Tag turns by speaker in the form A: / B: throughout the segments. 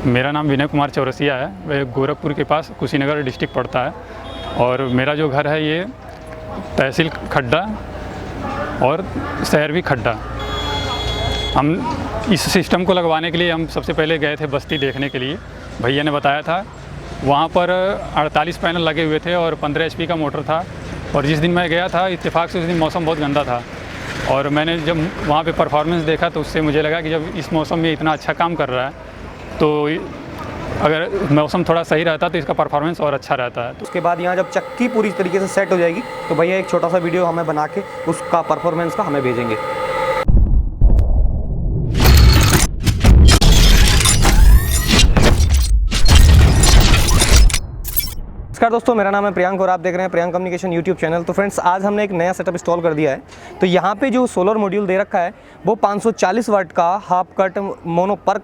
A: मेरा नाम विनय कुमार चौरसिया है। वह गोरखपुर के पास कुशीनगर डिस्ट्रिक्ट पड़ता है और मेरा जो घर है ये तहसील खड्डा और शहर भी खड्डा। हम इस सिस्टम को लगवाने के लिए हम सबसे पहले गए थे बस्ती देखने के लिए। भैया ने बताया था वहाँ पर 48 पैनल लगे हुए थे और 15 HP का मोटर था। और जिस दिन मैं गया था इत्तेफाक से उस दिन मौसम बहुत गंदा था और मैंने जब वहाँ पे परफॉर्मेंस देखा तो उससे मुझे लगा कि जब इस मौसम में इतना अच्छा काम कर रहा है तो अगर मौसम थोड़ा सही रहता तो इसका परफॉर्मेंस और अच्छा रहता है। तो
B: उसके बाद यहाँ जब चक्की पूरी तरीके से सेट हो जाएगी तो भैया एक छोटा सा वीडियो हमें बना के उसका परफॉर्मेंस का हमें भेजेंगे। नमस्कार दोस्तों, मेरा नाम है प्रियांक और आप देख रहे हैं प्रियांक कम्युनिकेशन यूट्यूब चैनल। तो फ्रेंड्स, आज हमने एक नया सेटअप इंस्टॉल कर दिया है। तो यहाँ पे जो सोलर मॉड्यूल दे रखा है वो 540 वाट का half cut mono PERC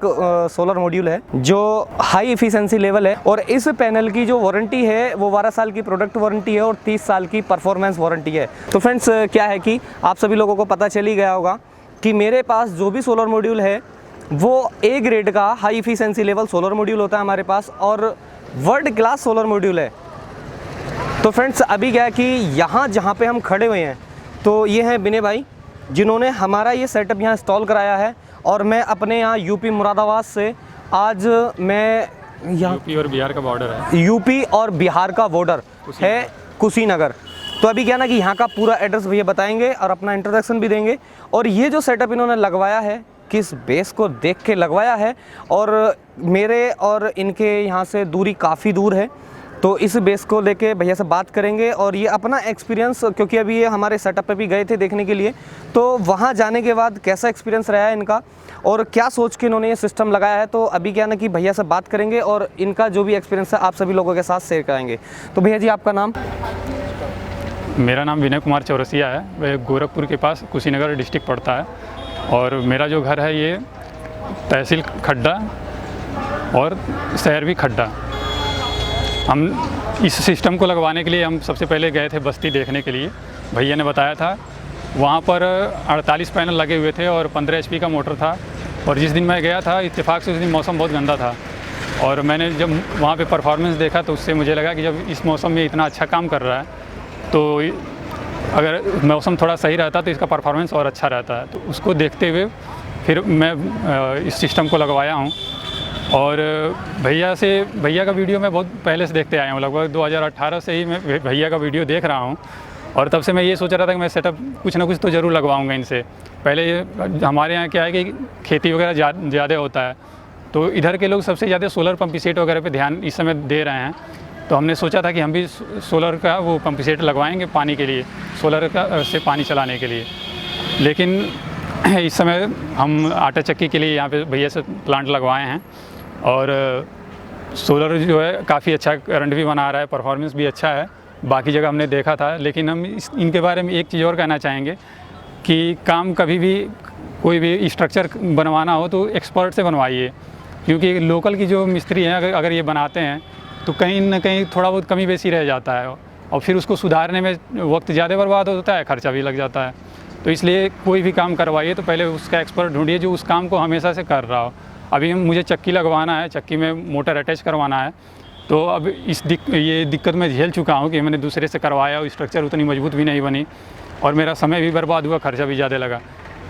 B: solar module है जो हाई एफिशिएंसी लेवल है। और इस पैनल की जो वारंटी है वो 12 साल की प्रोडक्ट वारंटी है और 30 साल की परफॉर्मेंस वारंटी है। तो फ्रेंड्स, क्या है कि आप सभी लोगों को पता चल ही गया होगा कि मेरे पास जो भी सोलर मॉड्यूल है वो ए ग्रेड का high efficiency level solar module होता है हमारे पास और वर्ल्ड क्लास सोलर मॉड्यूल है। तो फ्रेंड्स, अभी क्या है कि यहाँ जहाँ पे हम खड़े हुए हैं तो ये हैं विनय भाई जिन्होंने हमारा ये सेटअप यहाँ इंस्टॉल कराया है। और मैं अपने यहाँ यूपी मुरादाबाद से आज मैं यहाँ
A: यूपी और बिहार का बॉर्डर है।
B: यूपी और बिहार का बॉर्डर है कुशीनगर। तो अभी क्या ना कि यहाँ का पूरा एड्रेस भैया बताएंगे और अपना इंट्रोडक्शन भी देंगे। और ये जो सेटअप इन्होंने लगवाया है किस बेस को देख के लगवाया है और मेरे और इनके यहाँ से दूरी काफ़ी दूर है। तो इस बेस को लेके भैया से बात करेंगे और ये अपना एक्सपीरियंस, क्योंकि अभी ये हमारे सेटअप पे भी गए थे देखने के लिए, तो वहाँ जाने के बाद कैसा एक्सपीरियंस रहा है इनका और क्या सोच के इन्होंने ये सिस्टम लगाया है। तो अभी क्या ना कि भैया से बात करेंगे और इनका जो भी एक्सपीरियंस है आप सभी लोगों के साथ शेयर कराएंगे। तो भैया जी, आपका नाम?
A: मेरा नाम विनय कुमार चौरसिया है। वह गोरखपुर के पास कुशीनगर डिस्ट्रिक्ट पड़ता है और मेरा जो घर है ये तहसील खड्डा और शहर भी खड्डा। हम इस सिस्टम को लगवाने के लिए हम सबसे पहले गए थे बस्ती देखने के लिए। भैया ने बताया था वहाँ पर 48 पैनल लगे हुए थे और 15 HP का मोटर था। और जिस दिन मैं गया था इत्तेफाक से उस दिन मौसम बहुत गंदा था और मैंने जब वहाँ पे परफॉर्मेंस देखा तो उससे मुझे लगा कि जब इस मौसम में इतना अच्छा काम कर रहा है तो अगर मौसम थोड़ा सही रहता तो इसका परफॉर्मेंस और अच्छा रहता है। तो उसको देखते हुए फिर मैं इस सिस्टम को लगवाया हूँ। और भैया का वीडियो मैं बहुत पहले से देखते आया हूँ, लगभग 2018 से ही मैं भैया का वीडियो देख रहा हूँ। और तब से मैं ये सोच रहा था कि मैं सेटअप कुछ ना कुछ तो ज़रूर लगवाऊँगा इनसे। पहले हमारे यहाँ क्या है कि खेती वगैरह ज़्यादा होता है तो इधर के लोग सबसे ज़्यादा सोलर पंप सेट वगैरह पे ध्यान इस समय दे रहे हैं। तो हमने सोचा था कि हम भी सोलर का वो पंप सेट लगवाएँगे पानी के लिए, सोलर का से पानी चलाने के लिए। लेकिन इस समय हम आटा चक्की के लिए यहाँ पे भैया से प्लांट लगवाए हैं और सोलर जो है काफ़ी अच्छा करंट भी बना रहा है, परफॉर्मेंस भी अच्छा है। बाकी जगह हमने देखा था, लेकिन हम इनके बारे में एक चीज़ और कहना चाहेंगे कि काम कभी भी कोई भी स्ट्रक्चर बनवाना हो तो एक्सपर्ट से बनवाइए, क्योंकि लोकल की जो मिस्त्री हैं अगर ये बनाते हैं तो कहीं ना कहीं थोड़ा बहुत कमी बेसी रह जाता है और फिर उसको सुधारने में वक्त ज़्यादा बर्बाद होता है, खर्चा भी लग जाता है। तो इसलिए कोई भी काम करवाइए तो पहले उसका एक्सपर्ट ढूंढिए जो उस काम को हमेशा से कर रहा हो। अभी मुझे चक्की लगवाना है, चक्की में मोटर अटैच करवाना है। तो अब ये दिक्कत मैं झेल चुका हूँ कि मैंने दूसरे से करवाया और स्ट्रक्चर उतनी मजबूत भी नहीं बनी और मेरा समय भी बर्बाद हुआ, खर्चा भी ज़्यादा लगा।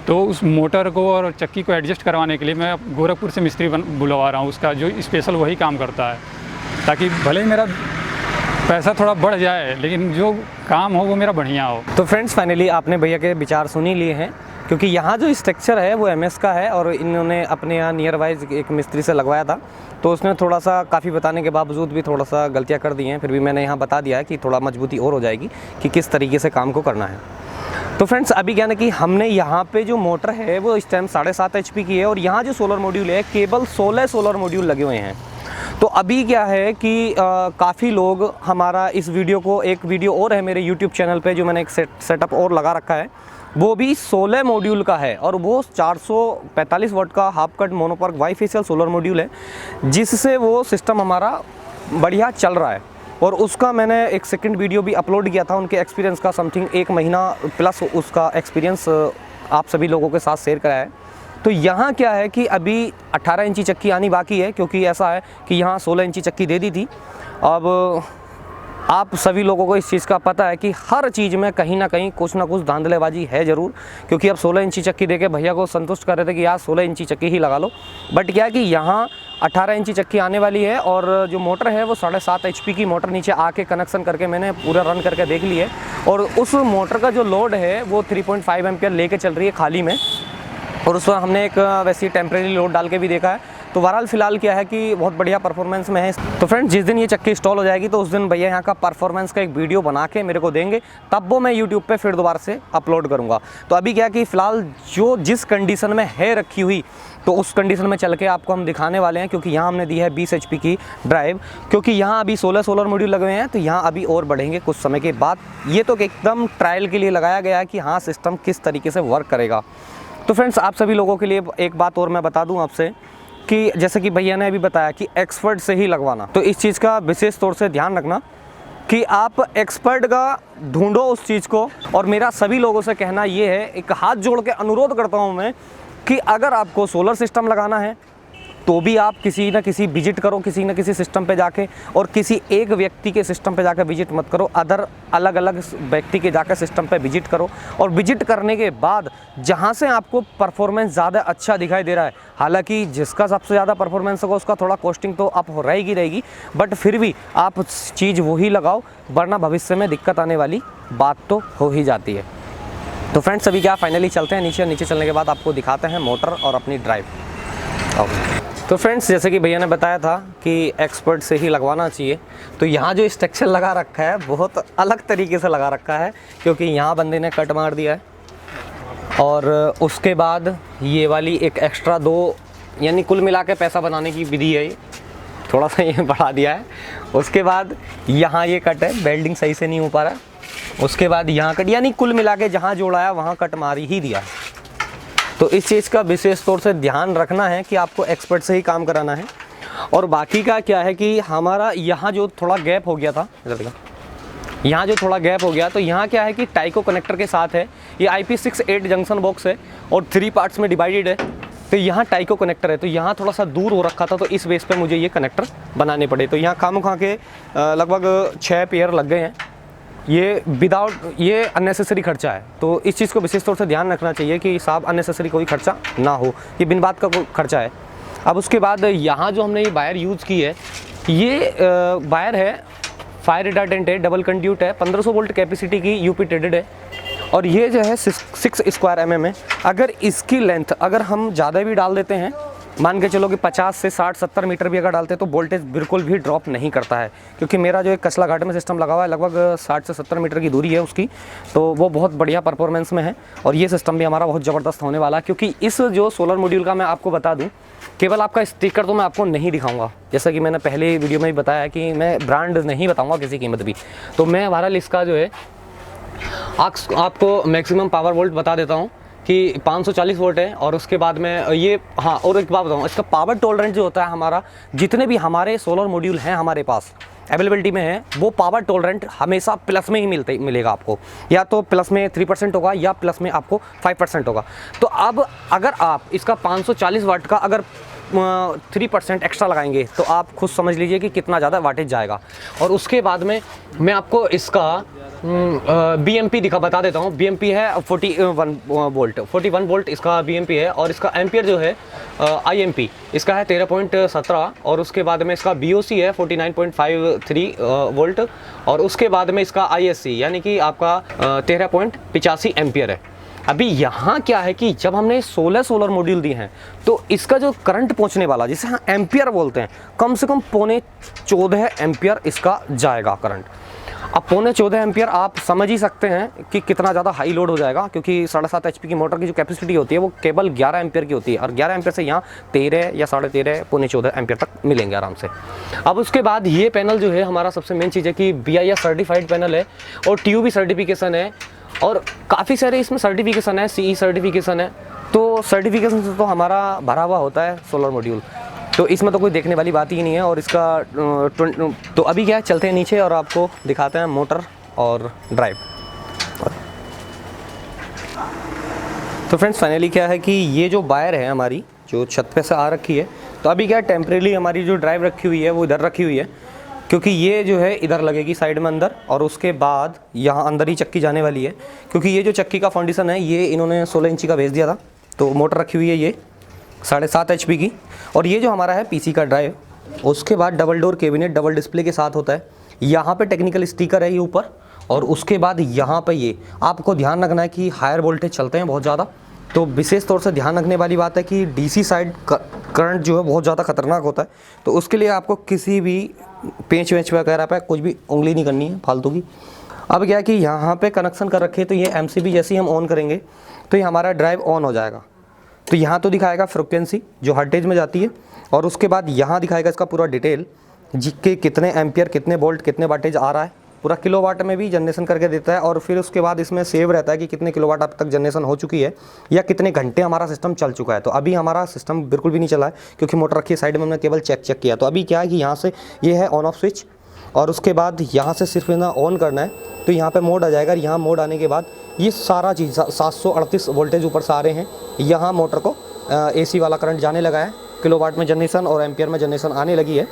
A: तो उस मोटर को और चक्की को एडजस्ट करवाने के लिए मैं गोरखपुर से मिस्त्री बुलवा रहा हूँ, उसका जो स्पेशल वही काम करता है, ताकि भले ही मेरा पैसा थोड़ा बढ़ जाए लेकिन जो काम हो वो मेरा बढ़िया हो।
B: तो फ्रेंड्स, फाइनली आपने भैया के विचार सुन ही लिए हैं, क्योंकि यहाँ जो स्ट्रक्चर है वो MS का है और इन्होंने अपने यहाँ नियर वाइज एक मिस्त्री से लगवाया था। तो उसने थोड़ा सा काफ़ी बताने के बावजूद भी थोड़ा सा गलतियाँ कर दी हैं, फिर भी मैंने यहाँ बता दिया है कि थोड़ा मजबूती और हो जाएगी कि किस तरीके से काम को करना है। तो फ्रेंड्स, अभी क्या ना कि हमने यहाँ पे जो मोटर है वो इस टाइम 7.5 HP की है और यहाँ जो सोलर मॉड्यूल है केवल 16 सोलर मॉड्यूल लगे हुए हैं। तो अभी क्या है कि काफ़ी लोग हमारा इस वीडियो को, एक वीडियो और है मेरे YouTube चैनल पे जो मैंने एक सेटअप और लगा रखा है, वो भी 16 मॉड्यूल का है और वो 445 वाट का half cut mono PERC bifacial solar module है, जिससे वो सिस्टम हमारा बढ़िया चल रहा है। और उसका मैंने एक सेकंड वीडियो भी अपलोड किया था, उनके एक्सपीरियंस का समथिंग 1 महीना प्लस उसका एक्सपीरियंस आप सभी लोगों के साथ शेयर कराया है। तो यहाँ क्या है कि अभी 18 इंची चक्की आनी बाकी है, क्योंकि ऐसा है कि यहाँ 16 इंची चक्की दे दी थी। अब आप सभी लोगों को इस चीज़ का पता है कि हर चीज़ में कहीं ना कहीं कुछ ना कुछ धांधलेबाजी है ज़रूर, क्योंकि अब 16 इंची चक्की देके भैया को संतुष्ट कर रहे थे कि यार 16 इंची चक्की ही लगा लो। बट क्या है कि यहाँ 18 इंची चक्की आने वाली है, और जो मोटर है वो 7.5 HP की मोटर नीचे आके कनेक्शन करके मैंने पूरा रन करके देख ली है, और उस मोटर का जो लोड है वो 3.5 एम्पियर लेके चल रही है खाली में, और उस पर हमने एक वैसी टेम्प्रेरी लोड डाल के भी देखा है। तो बहरहाल फ़िलहाल क्या है कि बहुत बढ़िया परफॉर्मेंस में है। तो फ्रेंड्स, जिस दिन ये चक्की इंस्टॉल हो जाएगी तो उस दिन भैया यहाँ का परफॉर्मेंस का एक वीडियो बना के मेरे को देंगे, तब वो मैं यूट्यूब पे फिर दोबारा से अपलोड करूँगा। तो अभी क्या है कि फ़िलहाल जो जिस कंडीशन में है रखी हुई, तो उस कंडीशन में चल के आपको हम दिखाने वाले हैं, क्योंकि यहाँ हमने दी है 20 HP की ड्राइव, क्योंकि यहाँ अभी 16 सोलर मॉड्यूल लगे हुए हैं, तो यहाँ अभी और बढ़ेंगे कुछ समय के बाद। ये तो एकदम ट्रायल के लिए लगाया गया है कि हाँ सिस्टम किस तरीके से वर्क करेगा। तो फ्रेंड्स, आप सभी लोगों के लिए एक बात और मैं बता दूं आपसे कि जैसे कि भैया ने अभी बताया कि एक्सपर्ट से ही लगवाना, तो इस चीज़ का विशेष तौर से ध्यान रखना कि आप एक्सपर्ट का ढूंढो उस चीज़ को। और मेरा सभी लोगों से कहना ये है, एक हाथ जोड़ के अनुरोध करता हूँ मैं कि अगर आपको सोलर सिस्टम लगाना है तो भी आप किसी न किसी विजिट करो, किसी न किसी सिस्टम पे जाके, और किसी एक व्यक्ति के सिस्टम पे जाकर विजिट मत करो, अलग अलग व्यक्ति के जाकर सिस्टम पे विजिट करो। और विजिट करने के बाद जहाँ से आपको परफॉर्मेंस ज़्यादा अच्छा दिखाई दे रहा है, हालांकि जिसका सबसे ज़्यादा परफॉर्मेंस होगा उसका थोड़ा कॉस्टिंग तो अप हो रहेगी, बट फिर भी आप चीज़ वही लगाओ, वरना भविष्य में दिक्कत आने वाली बात तो हो ही जाती है। तो फ्रेंड्स, अभी क्या फाइनली चलते हैं नीचे चलने के बाद आपको दिखाते हैं मोटर और अपनी ड्राइव। तो फ्रेंड्स, जैसे कि भैया ने बताया था कि एक्सपर्ट से ही लगवाना चाहिए, तो यहाँ जो स्ट्रक्चर लगा रखा है बहुत अलग तरीके से लगा रखा है, क्योंकि यहाँ बंदे ने कट मार दिया है, और उसके बाद ये वाली एक एक्स्ट्रा 2, यानी कुल मिला के पैसा बनाने की विधि है, थोड़ा सा ये बढ़ा दिया है। उसके बाद यहाँ ये कट है, वेल्डिंग सही से नहीं हो पा रहा है। उसके बाद यहाँ कट, यानी कुल मिला के जहाँ जोड़ा है वहाँ कट मार ही दिया है। तो इस चीज़ का विशेष तौर से ध्यान रखना है कि आपको एक्सपर्ट से ही काम कराना है। और बाकी का क्या है कि हमारा यहाँ जो थोड़ा गैप हो गया था, इधर देखा, यहाँ जो थोड़ा गैप हो गया, तो यहाँ क्या है कि टाइको कनेक्टर के साथ है, ये IP68 जंक्शन बॉक्स है और 3 पार्ट्स में डिवाइडेड है। तो यहाँ टाइको कनेक्टर है, तो यहाँ थोड़ा सा दूर हो रखा था, तो इस बेस पे मुझे ये कनेक्टर बनाने पड़े। तो यहाँ खाम-खा के लगभग 6 पेयर लग गए हैं। ये विदाउट, ये अननेसेसरी खर्चा है, तो इस चीज़ को विशेष तौर से ध्यान रखना चाहिए कि साहब अननेसेसरी कोई खर्चा ना हो, ये बिन बात का कोई खर्चा है। अब उसके बाद यहाँ जो हमने ये वायर यूज़ की है, ये वायर है फायर रिटार्डेंट है, डबल कंड्यूट है, 1500 वोल्ट कैपेसिटी की यूपी ट्रेडेड है, और ये जो है 6 स्क्वायर mm है। अगर इसकी लेंथ अगर हम ज़्यादा भी डाल देते हैं, मान के चलो कि 50 से 60-70 मीटर भी अगर डालते हैं, तो वोल्टेज बिल्कुल भी ड्रॉप नहीं करता है, क्योंकि मेरा जो एक कसला घाट में सिस्टम लगा हुआ है, लगभग 60 से 70 मीटर की दूरी है उसकी, तो वो बहुत बढ़िया परफॉर्मेंस में है। और ये सिस्टम भी हमारा बहुत ज़बरदस्त होने वाला है, क्योंकि इस जो सोलर मॉड्यूल का मैं आपको बता दूँ, केवल आपका स्टिकर तो मैं आपको नहीं दिखाऊंगा, जैसा कि मैंने पहले वीडियो में भी बताया कि मैं ब्रांड नहीं बताऊँगा किसी कीमत भी। तो मैं बहरहाल इसका जो है आपको मैक्सिमम पावर वोल्ट बता देता हूँ कि 540 वोल्ट है। और उसके बाद में ये, हाँ, और एक बात बताऊँ, इसका पावर टॉलरेंस जो होता है हमारा, जितने भी हमारे सोलर मॉड्यूल हैं हमारे पास अवेलेबिलिटी में है, वो पावर टॉलरेंट हमेशा प्लस में ही मिलेगा आपको, या तो प्लस में 3% होगा या प्लस में आपको 5% होगा। तो अब अगर आप इसका 540 वाट का अगर 3% एक्स्ट्रा लगाएंगे, तो आप खुद समझ लीजिए कि कितना ज़्यादा वाटेज जाएगा। और उसके बाद में मैं आपको इसका BMP बता देता हूँ। BMP है 41 वोल्ट इसका BMP है, और इसका एम्पियर जो है IMP इसका है 13.17, और उसके बाद में इसका BOC है 49.53 वोल्ट, और उसके बाद में इसका ISC यानी कि आपका 13.85 एम्पियर है। अभी यहाँ क्या है कि जब हमने 16 सोलर मॉड्यूल दिए हैं, तो इसका जो करंट पहुँचने वाला, जिसे हम एम्पियर बोलते हैं, कम से कम 14.5 एम्पियर इसका जाएगा करंट। अब 14.5 एम्पियर आप समझ ही सकते हैं कि कितना ज़्यादा हाई लोड हो जाएगा, क्योंकि 7.5 HP की मोटर की जो कैपेसिटी होती है वो केवल 11 एम्पियर की होती है, और 11 एम्पियर से यहाँ 13 या 13.5 14.5 एम्पियर तक मिलेंगे आराम से। अब उसके बाद ये पैनल जो है हमारा सबसे मेन चीज़ है कि BIS सर्टिफाइड पैनल है, और TUV सर्टिफिकेशन है, और काफ़ी सारे इसमें सर्टिफिकेशन है, CE सर्टिफिकेशन है। तो सर्टिफिकेशन से तो हमारा भरा हुआ होता है सोलर मॉड्यूल, तो इसमें तो कोई देखने वाली बात ही नहीं है। और इसका तो अभी क्या है, चलते हैं नीचे और आपको दिखाते हैं मोटर और ड्राइव। तो फ्रेंड्स फाइनली क्या है कि ये जो वायर है हमारी जो छत पे से आ रखी है, तो अभी क्या है टेम्परेली हमारी जो ड्राइव रखी हुई है वो इधर रखी हुई है, क्योंकि ये जो है इधर लगेगी साइड में अंदर, और उसके बाद यहाँ अंदर ही चक्की जाने वाली है। क्योंकि ये जो चक्की का फाउंडेशन है ये इन्होंने 16 इंची का भेज दिया था, तो मोटर रखी हुई है ये 7.5 HP की। और ये जो हमारा है PC का ड्राइव, उसके बाद double door cabinet double display के साथ होता है। यहाँ पे टेक्निकल स्टिकर है ये ऊपर, और उसके बाद यहाँ पे ये आपको ध्यान रखना है कि हायर वोल्टेज चलते हैं बहुत ज़्यादा, तो विशेष तौर से ध्यान रखने वाली बात है कि DC साइड करंट जो है बहुत ज़्यादा खतरनाक होता है। तो उसके लिए आपको किसी भी पेंच वेंच वगैरह पे कुछ भी उंगली नहीं करनी है फालतू की। अब क्या है कि यहाँ पे कनेक्शन कर रखे, तो ये MCB जैसे ही हम ऑन करेंगे तो ये हमारा ड्राइव ऑन हो जाएगा। तो यहाँ तो दिखाएगा फ्रिक्वेंसी जो हर्टेज में जाती है, और उसके बाद यहाँ दिखाएगा इसका पूरा डिटेल जिसके कितने एम्पियर, कितने वोल्ट, कितने वाटेज आ रहा है, पूरा किलोवाट में भी जनरेशन करके देता है। और फिर उसके बाद इसमें सेव रहता है कि कितने किलोवाट अब तक जनरेशन हो चुकी है या कितने घंटे हमारा सिस्टम चल चुका है। तो अभी हमारा सिस्टम बिल्कुल भी नहीं चला है क्योंकि मोटर रखी है साइड में, हमने केवल चेक किया। तो अभी क्या है कि यहाँ से ये है ऑन ऑफ स्विच, और उसके बाद यहाँ से सिर्फ ना ऑन करना है, तो यहाँ पे मोड आ जाएगा। यहाँ मोड आने के बाद ये सारा चीज़ 738 वोल्टेज ऊपर से आ रहे हैं। यहाँ मोटर को AC वाला करंट जाने लगा है, किलोवाट में जनरेशन और एम्पियर में जनरेशन आने लगी है।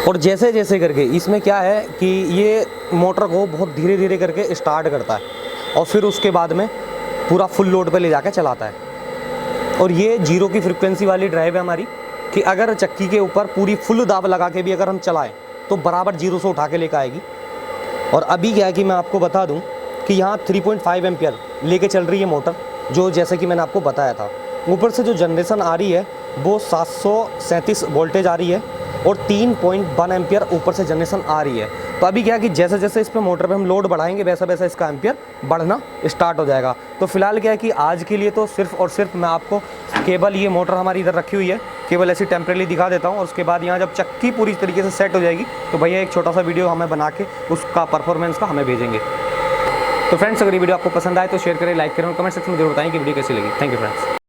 B: और जैसे जैसे करके इसमें क्या है कि ये मोटर को बहुत धीरे धीरे करके स्टार्ट करता है, और फिर उसके बाद में पूरा फुल लोड पे ले जाके चलाता है। और ये 0 की फ्रिक्वेंसी वाली ड्राइव है हमारी, कि अगर चक्की के ऊपर पूरी फुल दाब लगा के भी अगर हम चलाएं तो बराबर 0 से उठा के लेकर आएगी। और अभी क्या है कि मैं आपको बता दूं कि यहाँ 3.5 एम्पियर लेके चल रही है मोटर, जो जैसे कि मैंने आपको बताया था। ऊपर से जो जनरेशन आ रही है वो 737 वोल्टेज आ रही है, और 3.1 एम्पियर ऊपर से जनरेशन आ रही है। तो अभी क्या है कि जैसे जैसे इस पे मोटर पे हम लोड बढ़ाएंगे वैसा वैसा इसका एम्पियर बढ़ना स्टार्ट हो जाएगा। तो फिलहाल क्या है कि आज के लिए तो सिर्फ और सिर्फ मैं आपको केवल ये मोटर हमारी इधर रखी हुई है केवल ऐसी टेम्परेली दिखा देता हूँ, और उसके बाद यहाँ जब चक्की पूरी तरीके से सेट हो जाएगी तो भैया एक छोटा सा वीडियो हमें बना के उसका परफॉर्मेंस का हमें भेजेंगे। तो फ्रेंड्स अगर ये वीडियो आपको पसंद आए तो शेयर करें, लाइक करें और कमेंट सेक्शन में जरूर बताएं कि वीडियो कैसी लगी। Thank you friends.